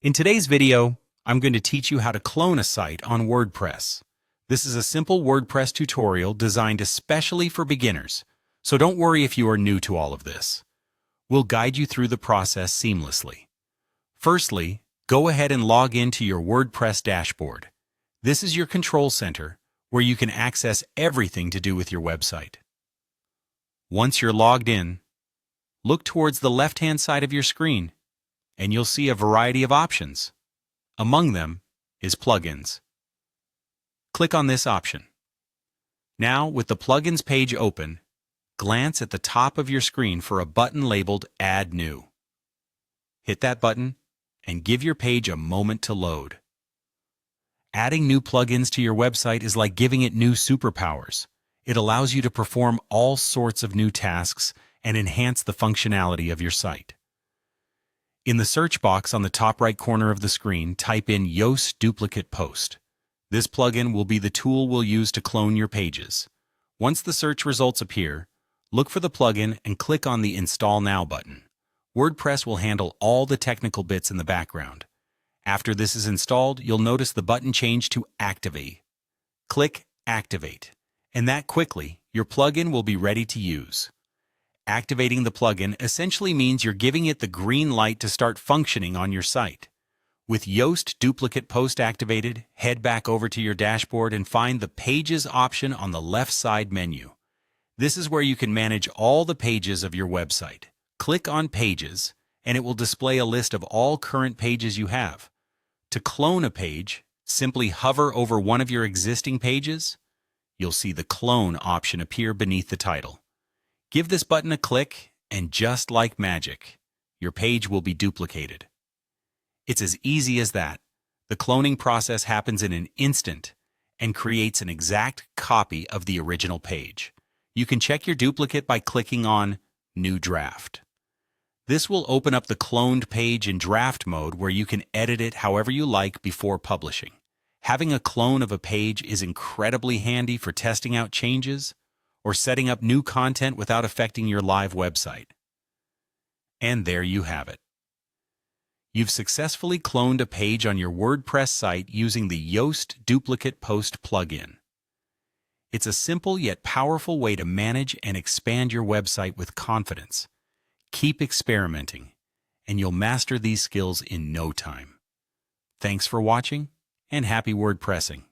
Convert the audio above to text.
In today's video, I'm going to teach you how to clone a site on WordPress. This is a simple WordPress tutorial designed especially for beginners, so don't worry if you are new to all of this. We'll guide you through the process seamlessly. Firstly, go ahead and log into your WordPress dashboard. This is your control center, where you can access everything to do with your website. Once you're logged in, look towards the left-hand side of your screen, and you'll see a variety of options. Among them is Plugins. Click on this option. Now, with the Plugins page open, glance at the top of your screen for a button labeled Add New. Hit that button and give your page a moment to load. Adding new plugins to your website is like giving it new superpowers. It allows you to perform all sorts of new tasks and enhance the functionality of your site. In the search box on the top right corner of the screen, type in Yoast Duplicate Post. This plugin will be the tool we'll use to clone your pages. Once the search results appear, look for the plugin and click on the Install Now button. WordPress will handle all the technical bits in the background. After this is installed, you'll notice the button change to Activate. Click Activate, and that quickly, your plugin will be ready to use. Activating the plugin essentially means you're giving it the green light to start functioning on your site. With Yoast Duplicate Post activated, head back over to your dashboard and find the Pages option on the left side menu. This is where you can manage all the pages of your website. Click on Pages, and it will display a list of all current pages you have. To clone a page, simply hover over one of your existing pages. You'll see the Clone option appear beneath the title. Give this button a click, and just like magic, your page will be duplicated. It's as easy as that. The cloning process happens in an instant and creates an exact copy of the original page. You can check your duplicate by clicking on New Draft. This will open up the cloned page in draft mode where you can edit it however you like before publishing. Having a clone of a page is incredibly handy for testing out changes or setting up new content without affecting your live website. And there you have it. You've successfully cloned a page on your WordPress site using the Yoast Duplicate Post plugin. It's a simple yet powerful way to manage and expand your website with confidence. Keep experimenting, and you'll master these skills in no time. Thanks for watching, and happy WordPressing.